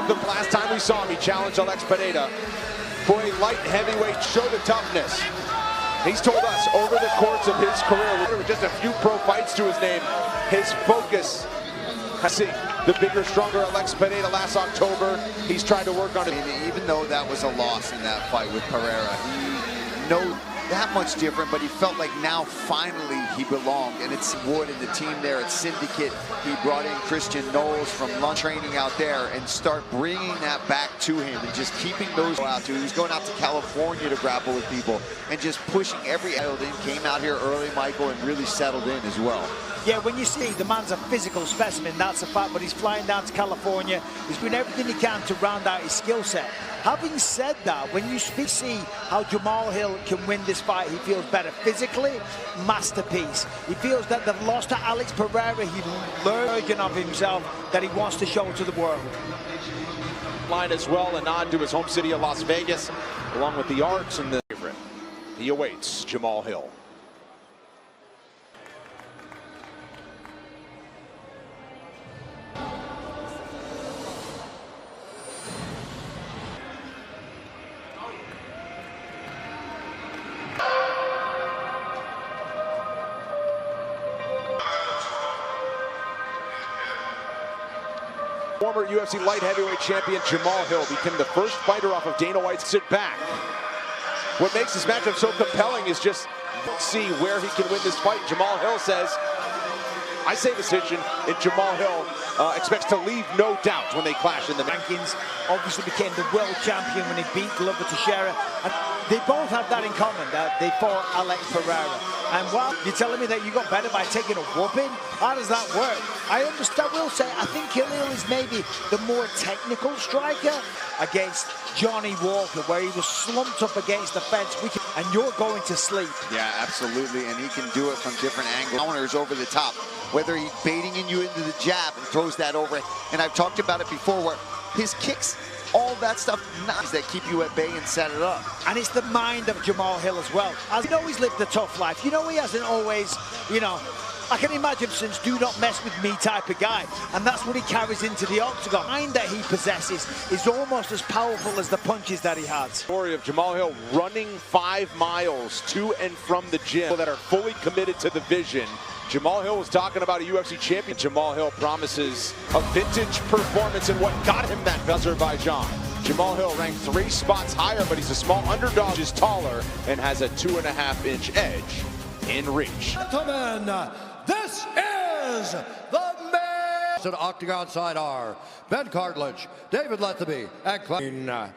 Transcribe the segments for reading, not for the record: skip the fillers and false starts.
The last time we saw him, he challenged Alex Pereira for a light heavyweight show the toughness. He's told us over the course of his career, with just a few pro fights to his name, his focus has seen the bigger, stronger Alex Pereira last October. He's tried to work on it. And even though that was a loss in that fight with Pereira, he knows that much different, but he felt like now finally he belonged. And it's Wood and the team there at Syndicate. He brought in Christian Knowles from lunch training out there and start bringing that back to him and just keeping those out to. He was going out to California to grapple with people and just pushing every in. Came out here early, Michael, and really settled in as well. Yeah, when you see the man's a physical specimen, that's a fact, but he's flying down to California. He's doing everything he can to round out his skill set. Having said that, when you see how Jamahal Hill can win this fight, he feels better physically, masterpiece. He feels that they've lost to Alex Pereira. He learned a version of himself that he wants to show to the world. Line as well, a nod to his home city of Las Vegas, along with the arts and the favorite. He awaits Jamahal Hill. Former UFC light heavyweight champion Jamahal Hill became the first fighter off of Dana White's sit back. What makes this matchup so compelling is just see where he can win this fight. Jamahal Hill says, I say decision, and Jamahal Hill expects to leave no doubt when they clash in the rankings. Obviously became the world champion when he beat Glover Teixeira. And they both have that in common, that they fought Alex Pereira. And while you're telling me that you got better by taking a whooping, how does that work? I understand, I will say, I think Khalil is maybe the more technical striker against Johnny Walker, where he was slumped up against the fence, and you're going to sleep. Yeah, absolutely, and he can do it from different angles. Counters over the top, whether he's baiting you into the jab and throws that over. And I've talked about it before, where his kicks, all that stuff, nice, that keep you at bay and set it up. And it's the mind of Jamahal Hill as well. As you know, he's lived a tough life. You know, he hasn't always, you know, I can imagine since do not mess with me type of guy. And that's what he carries into the octagon. The mind that he possesses is almost as powerful as the punches that he has. Story of Jamahal Hill running 5 miles to and from the gym that are fully committed to the vision. Jamahal Hill was talking about a UFC champion. Jamahal Hill promises a vintage performance in what got him that Azerbaijan. Jamahal Hill ranked 3 spots higher, but he's a small underdog, is taller, and has a 2.5-inch edge in reach. Gentlemen, this is the man. To the octagon side are Ben Cartledge, David Lethaby, and Clayton. And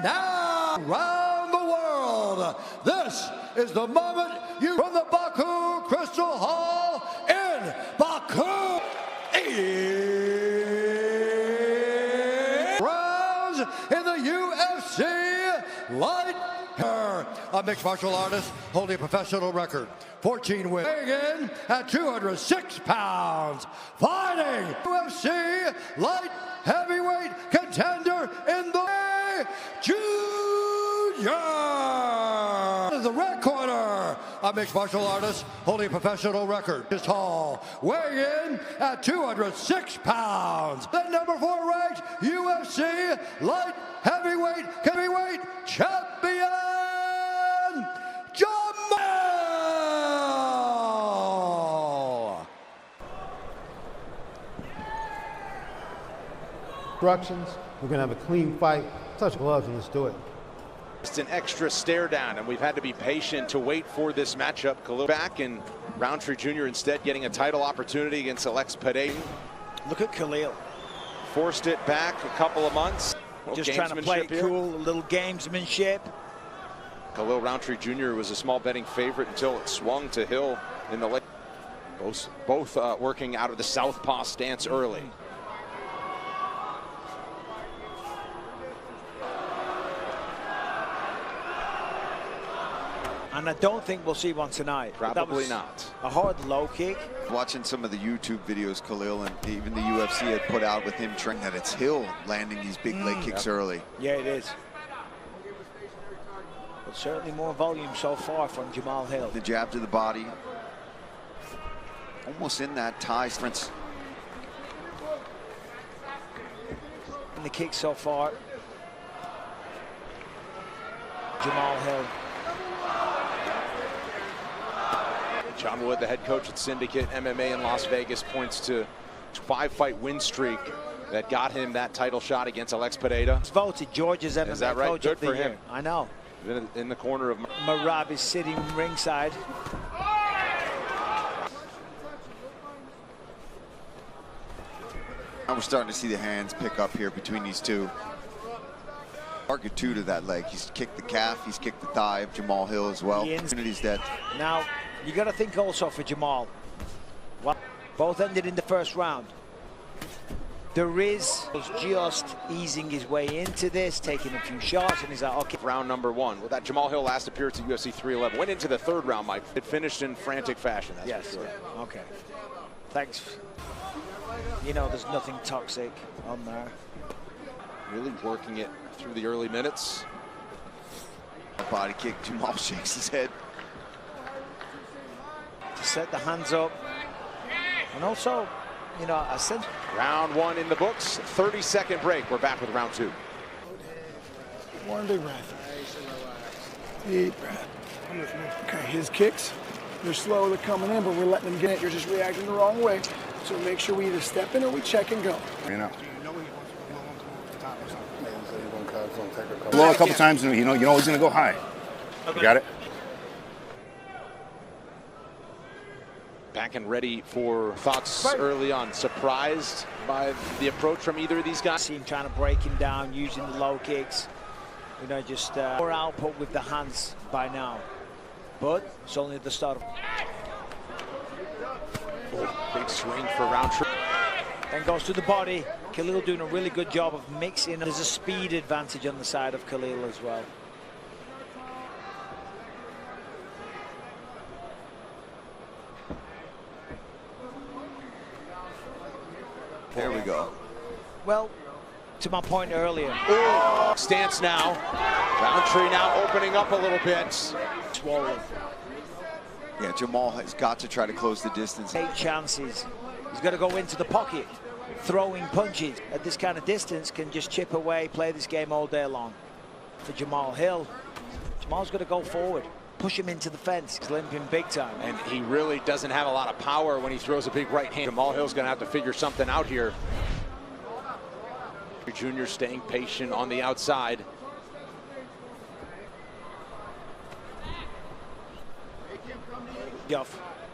now, around the world, this is the moment you from the Baku Crystal Hall in Baku. Rounds in the UFC light. A mixed martial artist holding a professional record, 14 wins. Weighing in at 206 pounds, fighting UFC light heavyweight contender in the Junior. The red corner, a mixed martial artist holding a professional record, is tall, weighing in at 206 pounds. The number 4 ranked UFC light heavyweight champion, Jamahal! Instructions, we're going to have a clean fight. Touch gloves and let's do it. It's an extra stare down, and we've had to be patient to wait for this matchup. Khalil back, and Rountree Jr. instead getting a title opportunity against Alex Pereira. Look at Khalil. Forced it back a couple of months. Just trying to play it cool, a little gamesmanship. Khalil Rountree Jr. was a small betting favorite until it swung to Hill in the late. Both working out of the southpaw stance early. And I don't think we'll see one tonight. Probably not. A hard low kick. Watching some of the YouTube videos Khalil and even the UFC had put out with him training, that it's Hill landing these big leg kicks early. Yeah, it is. But certainly more volume so far from Jamahal Hill. The jab to the body. Almost in that tie difference. in the kick so far. Jamahal Hill. John Wood, the head coach at Syndicate MMA in Las Vegas, points to 5-fight win streak that got him that title shot against Alex Pereira. He's voted Georgia's MMA Is that right? coach Good of the for year. him. I know. In the corner of Marab is sitting ringside. We're starting to see the hands pick up here between these two. Target two to that leg. He's kicked the calf, he's kicked the thigh of Jamahal Hill as well. Opportunities that. Now, you got to think also for Jamahal. Well, both ended in the first round. There is just easing his way into this, taking a few shots, and he's like, okay. round number 1. Well, that Jamahal Hill last appearance at UFC 311 went into the 3rd round, Mike. It finished in frantic fashion. That's yes. for sure. Okay. Thanks. You know, there's nothing toxic on there. Really working it through the early minutes. Body kick. Jamahal shakes his head. To set the hands up. And also, you know, I said. Round 1 in the books. 30-second break. We're back with round 2. One big breath. Deep breath. Okay, his kicks, they're slow, they're coming in, but we're letting them get it. You're just reacting the wrong way. So make sure we either step in or we check and go. You know. Blow a couple times, and you know he's gonna go high. Okay. You got it. Back and ready for thoughts early on. Surprised by the approach from either of these guys? See him trying to break him down, using the low kicks. You know, just more output with the hands by now. But it's only at the start of. Oh, big swing for Rountree. Then goes to the body. Khalil doing a really good job of mixing. There's a speed advantage on the side of Khalil as well. There we go. Well, to my point earlier. Ooh, stance now. Rountree now opening up a little bit. Swollen. Yeah, Jamahal has got to try to close the distance. 8 chances. He's got to go into the pocket. Throwing punches at this kind of distance can just chip away, play this game all day long. For Jamahal Hill, Jamal's got to go forward, push him into the fence. He's limping big time. And he really doesn't have a lot of power when he throws a big right hand. Jamahal Hill's going to have to figure something out here. Jr. staying patient on the outside.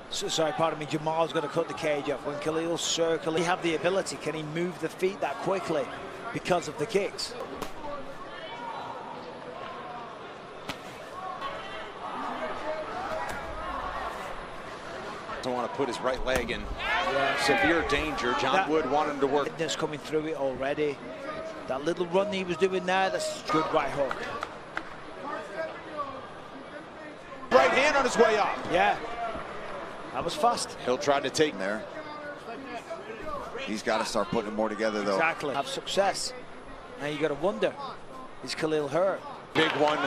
Sorry, pardon me, Jamal's going to cut the cage off. When Khalil's circling, he have the ability. Can he move the feet that quickly because of the kicks? Don't want to put his right leg in severe danger. John Wood wanted him to work. Fitness coming through it already. That little run he was doing there, that's good right hook. Right hand on his way up. Yeah, that was fast. Hill tried to take there. He's got to start putting more together, though. Exactly. Have success. Now you got to wonder, is Khalil hurt? Big one.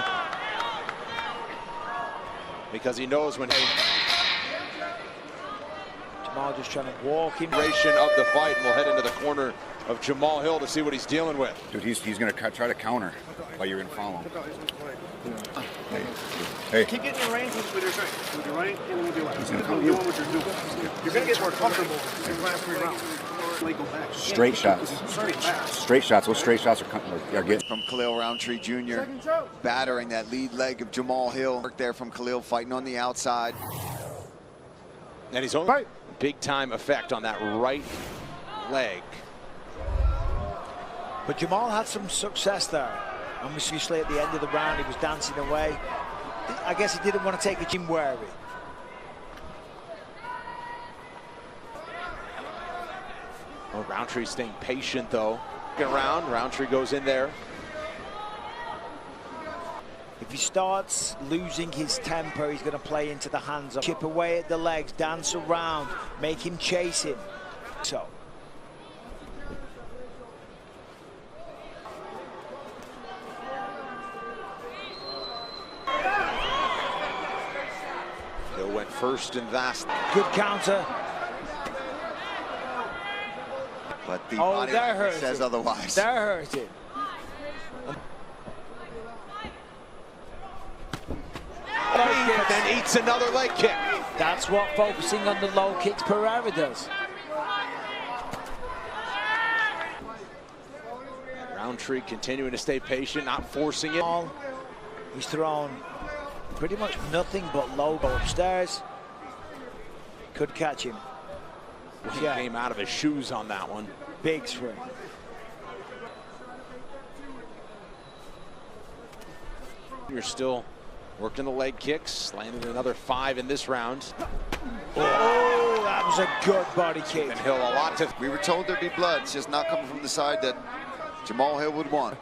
Because he knows when Jamal just trying to walk him. Duration of the fight, and we'll head into the corner of Jamahal Hill to see what he's dealing with. Dude, he's going to try to counter while you're going to follow him. Hey. Keep getting your range with your right. With your right and with your left. Keep doing what you're doing. You're going to get more comfortable in the last 3 rounds. Go back. Straight shots. Straight shots. Those straight shots are getting. From Khalil Rountree Jr. battering that lead leg of Jamahal Hill. Work there from Khalil, fighting on the outside. And he's only big time effect on that right leg. But Jamal had some success there. And obviously at the end of the round, he was dancing away. I guess he didn't want to take a gym wary. Well, Rountree staying patient though. Around, Rountree goes in there. If he starts losing his temper, he's going to play into the hands, chip away at the legs, dance around, make him chase him. So. Hill went first and last. Good counter. But the body says otherwise. That hurts it. Then eats another leg kick. That's what focusing on the low kicks Pereira does. Rountree continuing to stay patient, not forcing it. He's thrown pretty much nothing but low upstairs. Could catch him. He came out of his shoes on that one. Big swing. You're still working the leg kicks, landed another 5 in this round. Oh, that was a good body kick. And Hill a lot to. We were told there'd be blood. It's just not coming from the side that Jamahal Hill would want.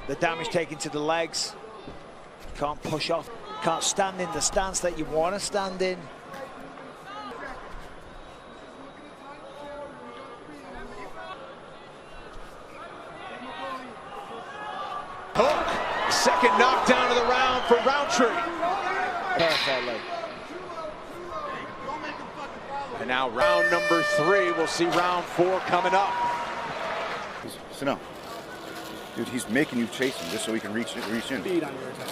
The damage taken to the legs. Can't push off. Can't stand in the stance that you want to stand in. Hook. Second knockdown of the round for Rountree. Perfectly. And now round number 3. We'll see round 4 coming up. Sit down. Dude, he's making you chase him just so he can reach in. Speed on your attack.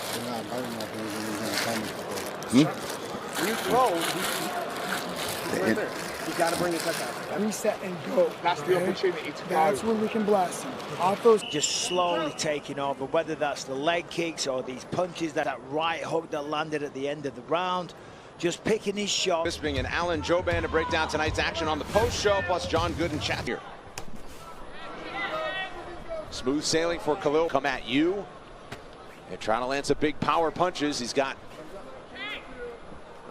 Hmm? When you throw, right there. You got to bring your touch out. Reset and go. That's the opportunity to That's when we can blast him. Off those. Just slowly taking over, whether that's the leg kicks or these punches, that right hook that landed at the end of the round. Just picking his shot. Bisping and Alan Joban to break down tonight's action on the post show, plus John Good and chat here. Smooth sailing for Khalil. Come at you. And trying to land some big power punches. He's got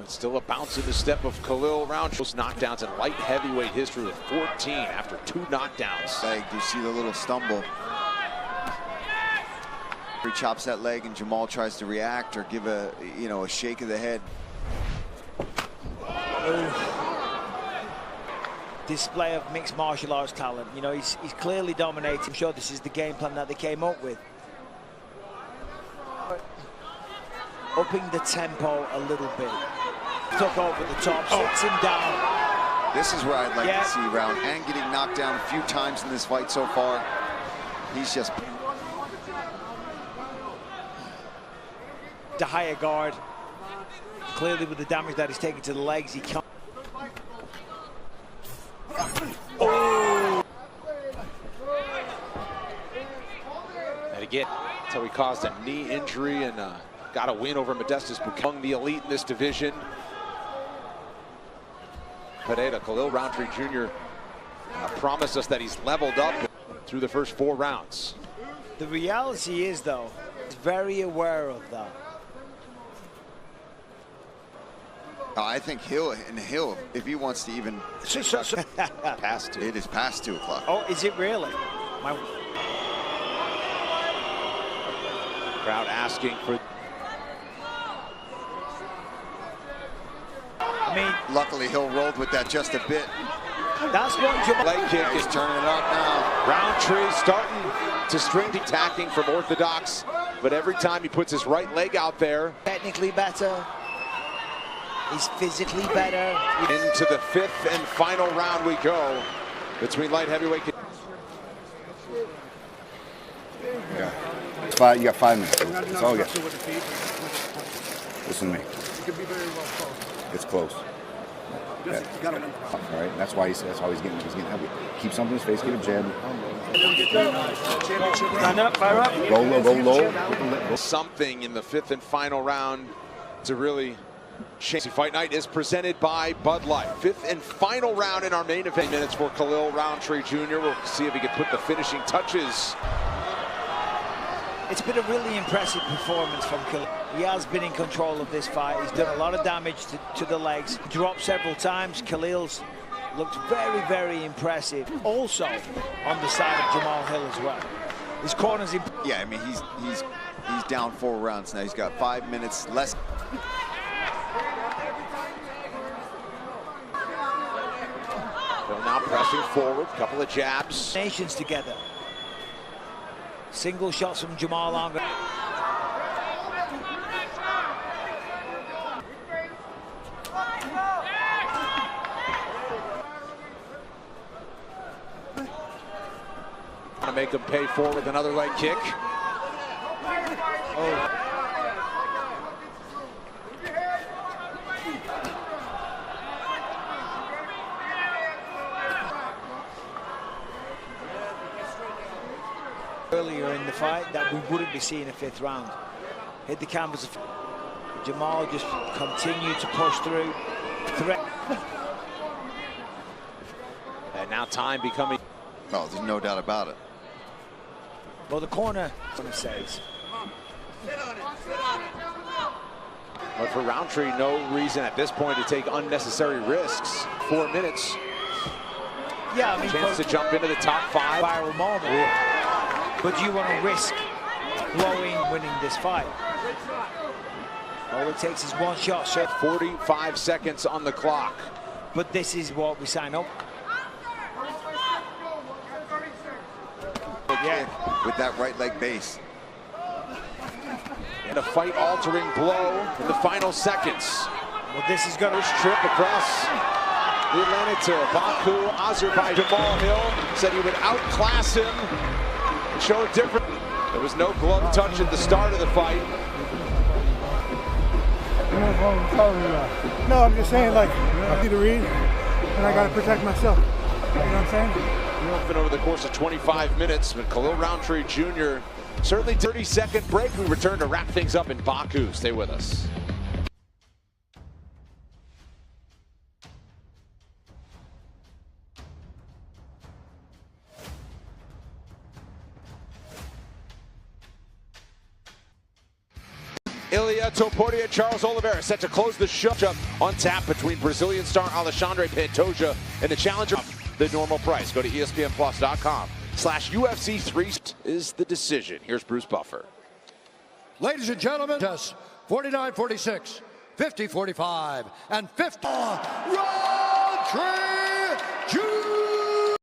still a bounce in the step of Khalil Rountree. Knockdowns in light heavyweight history with 14 after 2 knockdowns. Leg, you see the little stumble. He chops that leg and Jamal tries to react or give a shake of the head. Display of mixed martial arts talent. You know, he's clearly dominating. I'm sure this is the game plan that they came up with. Upping the tempo a little bit. Took over the top, sits him down. This is where I'd like to see Round and getting knocked down a few times in this fight so far. He's just the higher guard. Clearly with the damage that he's taken to the legs, he can't. Oh! And again, that's how he caused a knee injury and got a win over Modestus Baku, among the elite in this division. Pereira, Khalil Rountree Jr. Promised us that he's leveled up through the first 4 rounds. The reality is, though, he's very aware of that. I think Hill, if he wants to even past 2. It is past 2 o'clock. Oh, is it really? Crowd asking for. I mean, luckily Hill rolled with that just a bit. That's what Jamal. Leg kick is turning it up now. Rountree starting to string attacking from orthodox, but every time he puts his right leg out there. Technically better. He's physically better. Into the 5th and final round we go between light heavyweight. Yeah. You got 5 minutes. That's all you got. Listen to me. It's close. Yeah. All right. That's why he's getting heavy. Keep something in his face. Get a jab. Stand up, fire up. Go low. Go low. Something in the 5th and final round to really change. Fight Night is presented by Bud Light. 5th and final round in our main event. Minutes for Khalil Rountree Jr. We'll see if he can put the finishing touches. It's been a really impressive performance from Khalil. He has been in control of this fight. He's done a lot of damage to the legs. Dropped several times. Khalil's looked very, very impressive. Also on the side of Jamahal Hill as well. His corner's in. Yeah, I mean he's down 4 rounds now. He's got 5 minutes less. Hill now pressing forward. Couple of jabs. Nations together. Single shots from Jamahal Hill. make him pay for with another leg kick. Oh. Earlier in the fight that we wouldn't be seeing a 5th round. Hit the canvas. Jamahal just continued to push through. Threat. And now time becoming... Oh, there's no doubt about it. Well, the corner, someone says. But for Rountree, no reason at this point to take unnecessary risks. 4 minutes. Yeah, I mean, chance to jump into the top 5. Viral moment. Yeah. But do you want to risk winning this fight? All it takes is one shot. So 45 seconds on the clock. But this is what we sign up. Yeah, with that right leg base. And a fight-altering blow in the final seconds. Well, this is going to trip across the Atlantic to Baku, Azerbaijan. Jamahal said he would outclass him and show a different. There was no glove touch at the start of the fight. No, I'm just saying, like, I need to read, and I got to protect myself. You know what I'm saying? Been over the course of 25 minutes, but Khalil Rountree Jr. certainly 30-second break. We return to wrap things up in Baku. Stay with us. Ilia Topuria, Charles Oliveira set to close the show on tap between Brazilian star Alexandre Pantoja and the challenger. The normal price. Go to ESPNplus.com/UFC3 is the decision. Here's Bruce Buffer. Ladies and gentlemen, just 49-46, 50-45, and 50. Rountree Jr.